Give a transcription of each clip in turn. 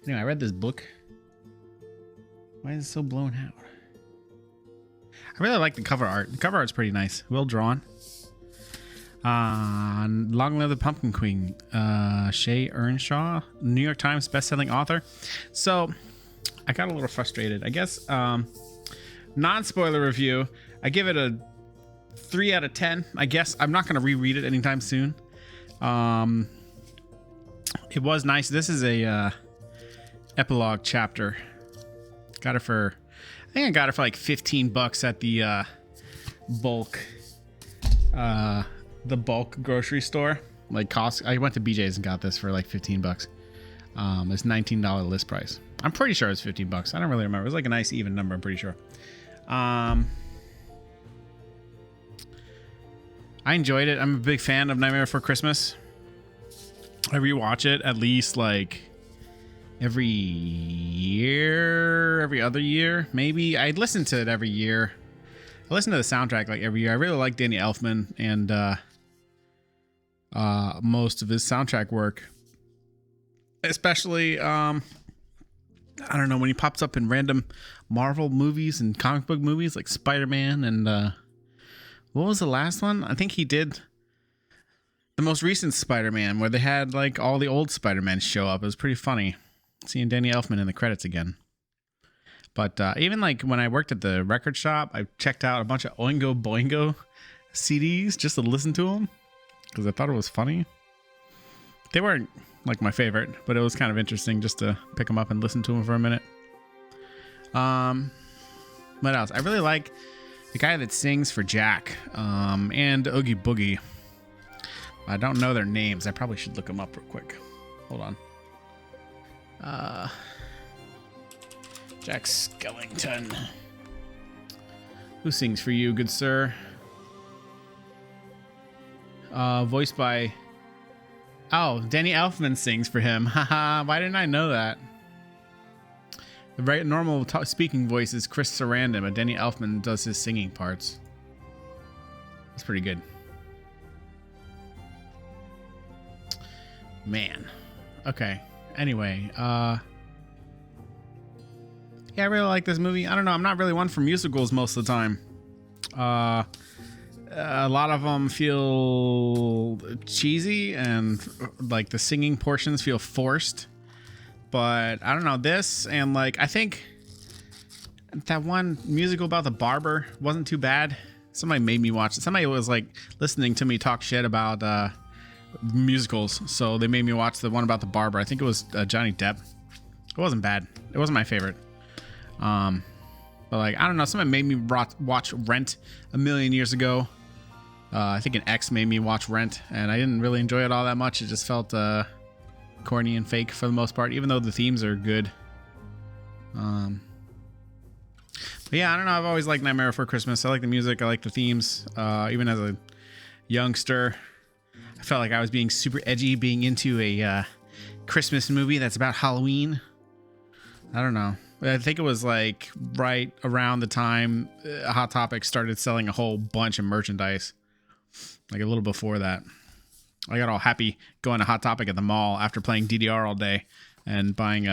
Anyway, I read this book. Why is it so blown out? I really like the cover art. The cover art's pretty nice. Well drawn. Long Live the Pumpkin Queen. Shea Ernshaw, New York Times bestselling author. So I got a little frustrated. I guess non-spoiler review. I give it a 3 out of 10. I guess I'm not going to reread it anytime soon. It was nice. This is a epilogue chapter. Got it for, I think I got it for like $15 at the bulk grocery store. Like I went to BJ's and got this for like $15. It's $19 list price. I'm pretty sure it's $15. I don't really remember. It was like a nice even number. I'm pretty sure. I enjoyed it. I'm a big fan of Nightmare Before Christmas. I rewatch it at least like every year, every other year, maybe. I listen to it every year. I listen to the soundtrack like every year. I really like Danny Elfman and most of his soundtrack work. Especially, I don't know, when he pops up in random Marvel movies and comic book movies like Spider-Man and what was the last one? I think he did the most recent Spider-Man where they had like all the old Spider-Man show up. It was pretty funny seeing Danny Elfman in the credits again. But even like when I worked at the record shop, I checked out a bunch of Oingo Boingo CDs just to listen to them because I thought it was funny. They weren't like my favorite, but it was kind of interesting just to pick them up and listen to them for a minute. What else? I really like the guy that sings for Jack and Oogie Boogie. I don't know their names. I probably should look them up real quick. Hold on. Jack Skellington. Who sings for you, good sir? Voiced by... Oh, Danny Elfman sings for him. Haha, why didn't I know that? The right normal speaking voice is Chris Sarandon, but Danny Elfman does his singing parts. That's pretty good. Man. Okay. Anyway, yeah, I really like this movie. I don't know. I'm not really one for musicals most of the time. A lot of them feel cheesy and like the singing portions feel forced. But I don't know, this and like I think that one musical about the barber wasn't too bad. Somebody made me watch it. Somebody was like listening to me talk shit about musicals, so they made me watch the one about the barber. I think it was Johnny Depp. It wasn't bad. It wasn't my favorite. But like I don't know, somebody made me watch Rent a million years ago. I think an ex made me watch Rent, and I didn't really enjoy it all that much. It just felt corny and fake for the most part, even though the themes are good. But yeah, I don't know. I've always liked Nightmare Before Christmas. I like the music. I like the themes. Even as a youngster, I felt like I was being super edgy, being into a Christmas movie that's about Halloween. I don't know. I think it was like right around the time Hot Topic started selling a whole bunch of merchandise. Like a little before that. I got all happy going to Hot Topic at the mall after playing DDR all day and buying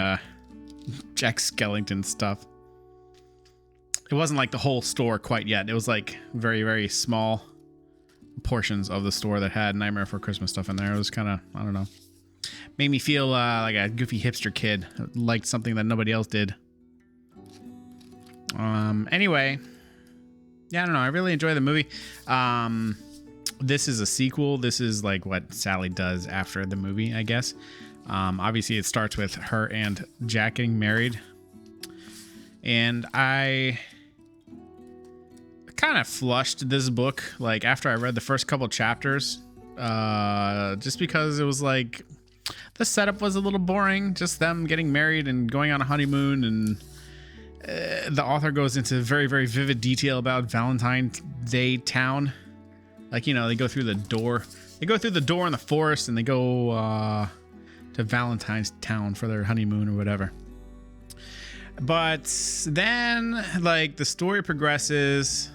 Jack Skellington stuff. It wasn't like the whole store quite yet. It was like very, very small portions of the store that had Nightmare Before Christmas stuff in there. It was kind of, I don't know. Made me feel like a goofy hipster kid. Liked something that nobody else did. Anyway. Yeah, I don't know. I really enjoy the movie. This is a sequel. This is like what Sally does after the movie, I guess. Obviously, it starts with her and Jack getting married. And I kind of flushed this book like after I read the first couple chapters. Just because it was like the setup was a little boring. Just them getting married and going on a honeymoon. And the author goes into very, very vivid detail about Valentine's Day town. Like, you know, they go through the door. They go through the door in the forest and they go to Valentine's town for their honeymoon or whatever. But then, like, the story progresses.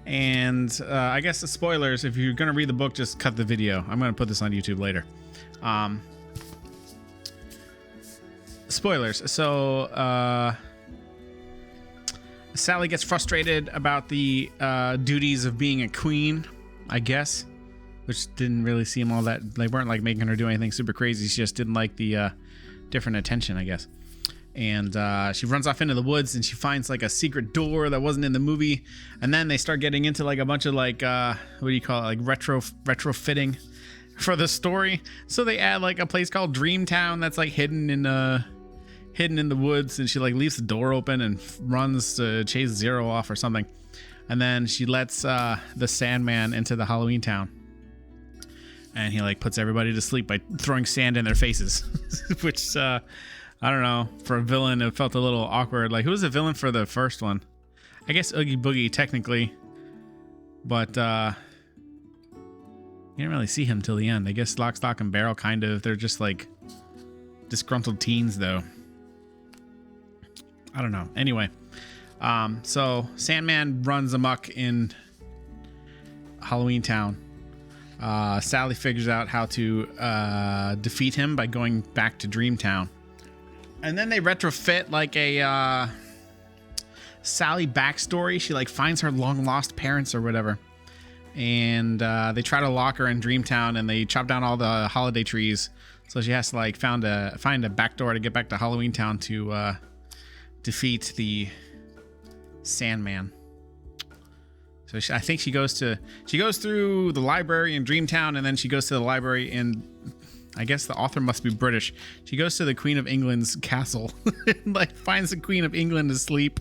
And I guess the spoilers, if you're going to read the book, just cut the video. I'm going to put this on YouTube later. spoilers. So Sally gets frustrated about the duties of being a queen, I guess, which didn't really seem all that, they weren't like making her do anything super crazy. She just didn't like the different attention, I guess. And she runs off into the woods and she finds like a secret door that wasn't in the movie. And then they start getting into like a bunch of like what do you call it, like retrofitting for the story. So they add like a place called Dreamtown that's like hidden in the woods, and she like leaves the door open and runs to chase Zero off or something. And then she lets the Sandman into the Halloween town, and he like puts everybody to sleep by throwing sand in their faces. Which I don't know, for a villain it felt a little awkward. Like, who was the villain for the first one? I guess Oogie Boogie technically, but you didn't really see him till the end. I guess Lock, Stock, and Barrel kind of, they're just like disgruntled teens though. I don't know. Anyway, so Sandman runs amok in Halloween Town. Sally figures out how to defeat him by going back to Dreamtown. And then they retrofit like a Sally backstory. She like finds her long lost parents or whatever. And they try to lock her in Dreamtown, and they chop down all the holiday trees. So she has to like find a back door to get back to Halloween Town to defeat the Sandman. So I think she goes through the library in Dreamtown, and then she goes to the library in, I guess the author must be British. She goes to the Queen of England's castle, and like finds the Queen of England asleep,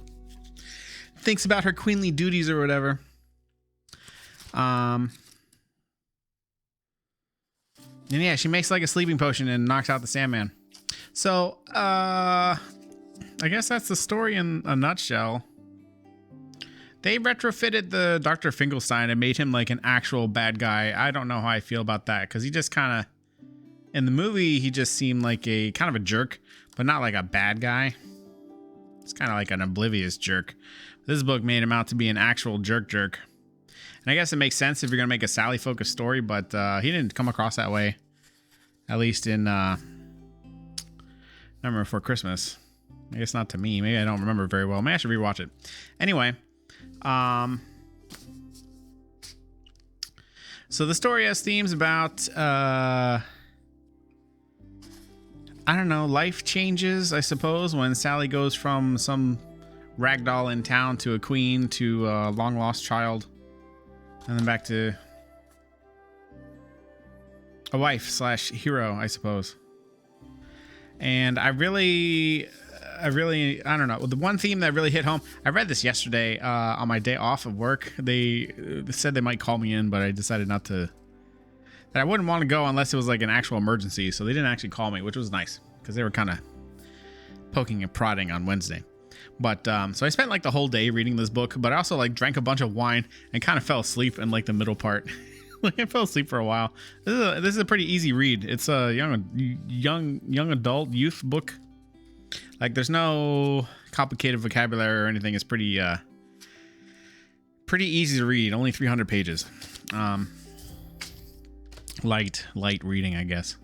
thinks about her queenly duties or whatever. And yeah, she makes like a sleeping potion and knocks out the Sandman. So I guess that's the story in a nutshell. They retrofitted the Dr. Finkelstein and made him like an actual bad guy. I don't know how I feel about that, because he just kind of, in the movie, he just seemed like a kind of a jerk, but not like a bad guy. It's kind of like an oblivious jerk. This book made him out to be an actual jerk. And I guess it makes sense if you're going to make a Sally-focused story, but he didn't come across that way. At least in Nightmare Before Christmas. I guess not to me. Maybe I don't remember very well. Maybe I should rewatch it. Anyway. So the story has themes about I don't know, life changes, I suppose, when Sally goes from some ragdoll in town to a queen to a long lost child, and then back to a wife / hero, I suppose. And I don't know. The one theme that really hit home, I read this yesterday on my day off of work. They said they might call me in, but I decided not to. That I wouldn't want to go unless it was like an actual emergency. So they didn't actually call me, which was nice, because they were kind of poking and prodding on Wednesday. But so I spent like the whole day reading this book, but I also like drank a bunch of wine and kind of fell asleep in like the middle part. Like I fell asleep for a while. This is a pretty easy read. It's a young adult youth book. Like there's no complicated vocabulary or anything. It's pretty easy to read. Only 300 pages. Light reading, I guess.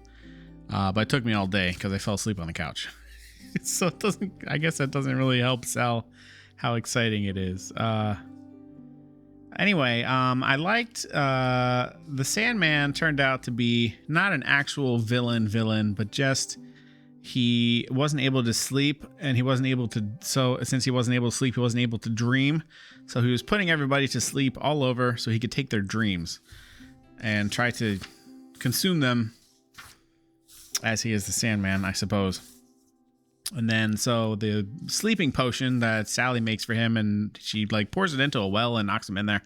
But it took me all day because I fell asleep on the couch. So it doesn't. I guess that doesn't really help sell how exciting it is. Anyway, I liked the Sandman turned out to be not an actual villain, but just he wasn't able to sleep, and he wasn't able to. So since he wasn't able to sleep, he wasn't able to dream. So he was putting everybody to sleep all over, so he could take their dreams and try to consume them, as he is the Sandman, I suppose. And then so the sleeping potion that Sally makes for him, and she like pours it into a well and knocks him in there.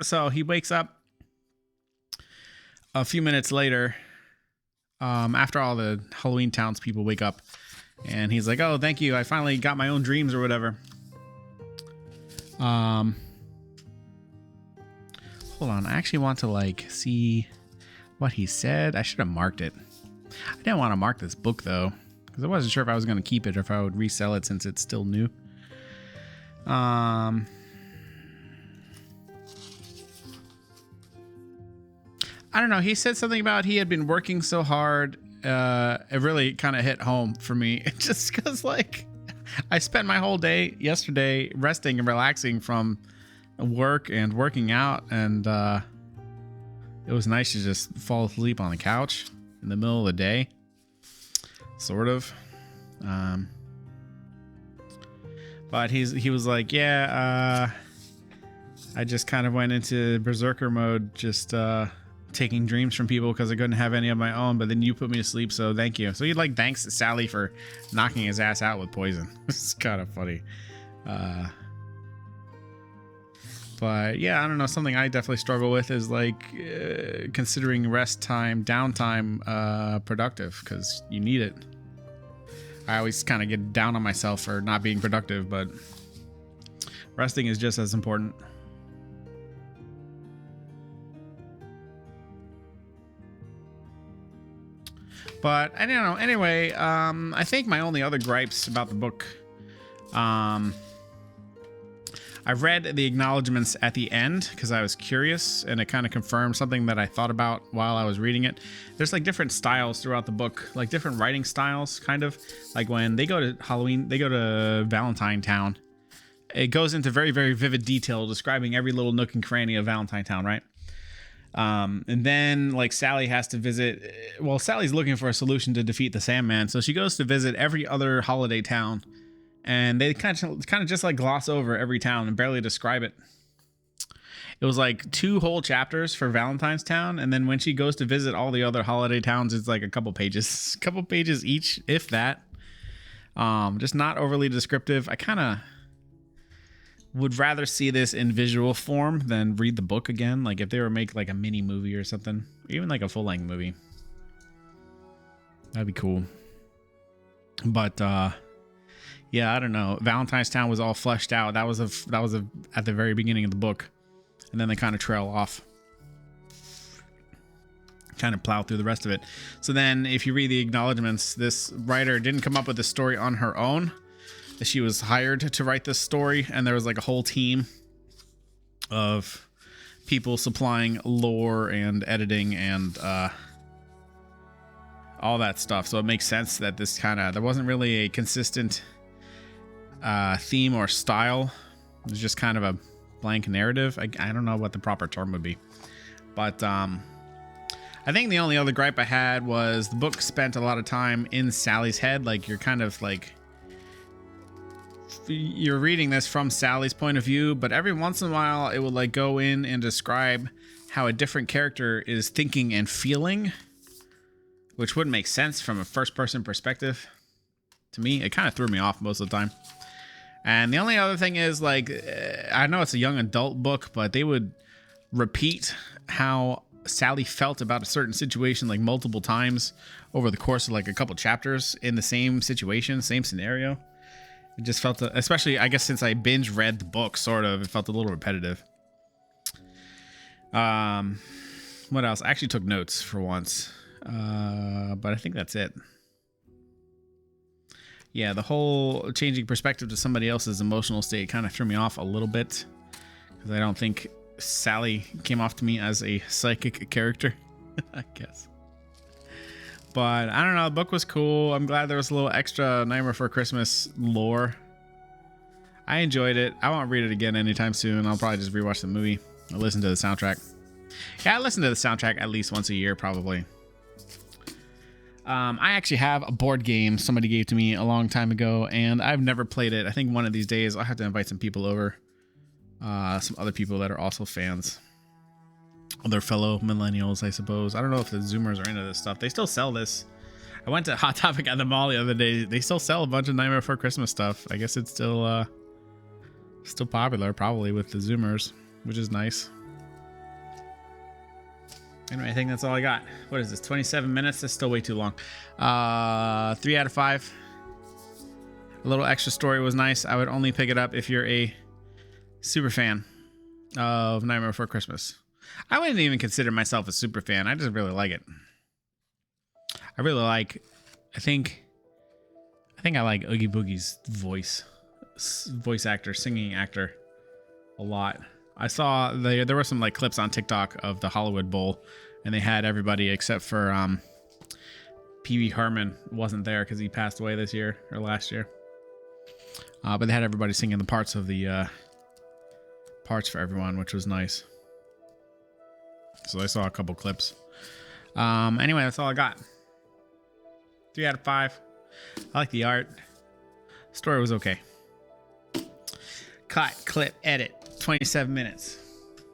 So he wakes up a few minutes later, after all the Halloween townspeople wake up, and he's like, "Oh, thank you. I finally got my own dreams," or whatever. Hold on. I actually want to like see what he said. I should have marked it. I didn't want to mark this book though, because I wasn't sure if I was going to keep it or if I would resell it since it's still new. I don't know. He said something about he had been working so hard it really kind of hit home for me. Just because, like, I spent my whole day yesterday resting and relaxing from work and working out, and it was nice to just fall asleep on the couch in the middle of the day, sort of. But he was like, yeah, I just kind of went into berserker mode, just taking dreams from people because I couldn't have any of my own, but then you put me to sleep, so thank you. So he like thanks Sally for knocking his ass out with poison. It's kind of funny. But yeah, I don't know, something I definitely struggle with is like considering rest time, downtime productive, because you need it. I always kind of get down on myself for not being productive, but resting is just as important. But I don't know. Anyway, I think my only other gripes about the book, I read the acknowledgments at the end because I was curious, and it kind of confirmed something that I thought about while I was reading it. There's like different styles throughout the book, like different writing styles, kind of like when they go to Halloween, they go to Valentine Town. It goes into very, very vivid detail describing every little nook and cranny of Valentine Town, right? And then like Sally has to visit. Well, Sally's looking for a solution to defeat the Sandman, so she goes to visit every other holiday town. And they kind of just like gloss over every town and barely describe it. It was like 2 whole chapters for Valentine's Town, and then when she goes to visit all the other holiday towns, it's like a couple pages each, if that. Just not overly descriptive. I kind of would rather see this in visual form than read the book again. Like if they were make like a mini movie or something, even like a full-length movie, that'd be cool. But yeah, I don't know. Valentine's Town was all fleshed out. That was at the very beginning of the book, and then they kind of trail off, kind of plow through the rest of it. So then, if you read the acknowledgments, this writer didn't come up with the story on her own. She was hired to write this story, and there was like a whole team of people supplying lore and editing and all that stuff. So it makes sense that this there wasn't really a consistent theme or style. It was just kind of a blank narrative. I don't know what the proper term would be, but I think the only other gripe I had was the book spent a lot of time in Sally's head. Like you're kind of like you're reading this from Sally's point of view, but every once in a while it would like go in and describe how a different character is thinking and feeling, which wouldn't make sense from a first-person perspective. To me, it kind of threw me off most of the time. And the only other thing is, like, I know it's a young adult book, but they would repeat how Sally felt about a certain situation like multiple times over the course of like a couple chapters in the same situation, same scenario. It just felt, especially, I guess, since I binge read the book, sort of, it felt a little repetitive. What else? I actually took notes for once, but I think that's it. Yeah, the whole changing perspective to somebody else's emotional state kind of threw me off a little bit, because I don't think Sally came off to me as a psychic character, I guess. But I don't know, the book was cool. I'm glad there was a little extra Nightmare Before Christmas lore. I enjoyed it. I won't read it again anytime soon. I'll probably just rewatch the movie or listen to the soundtrack. Yeah, I listen to the soundtrack at least once a year, probably. I actually have a board game somebody gave to me a long time ago, and I've never played it. I think one of these days I'll have to invite some people over. Some other people that are also fans. Other fellow millennials, I suppose. I don't know if the Zoomers are into this stuff. They still sell this. I went to Hot Topic at the mall the other day. They still sell a bunch of Nightmare Before Christmas stuff. I guess it's still popular, probably, with the Zoomers, which is nice. Anyway, I think that's all I got. What is this, 27 minutes? That's still way too long. 3 out of 5. A little extra story was nice. I would only pick it up if you're a super fan of Nightmare Before Christmas. I wouldn't even consider myself a super fan. I just really like it. I think I like Oogie Boogie's voice actor, singing actor a lot. I saw there were some like clips on TikTok of the Hollywood Bowl, and they had everybody except for Pee Wee Herman wasn't there because he passed away this year or last year. But they had everybody singing the parts of the parts for everyone, which was nice. So I saw a couple clips. Anyway, that's all I got. 3 out of 5. I like the art. Story was okay. Cut, clip, edit. 27 minutes.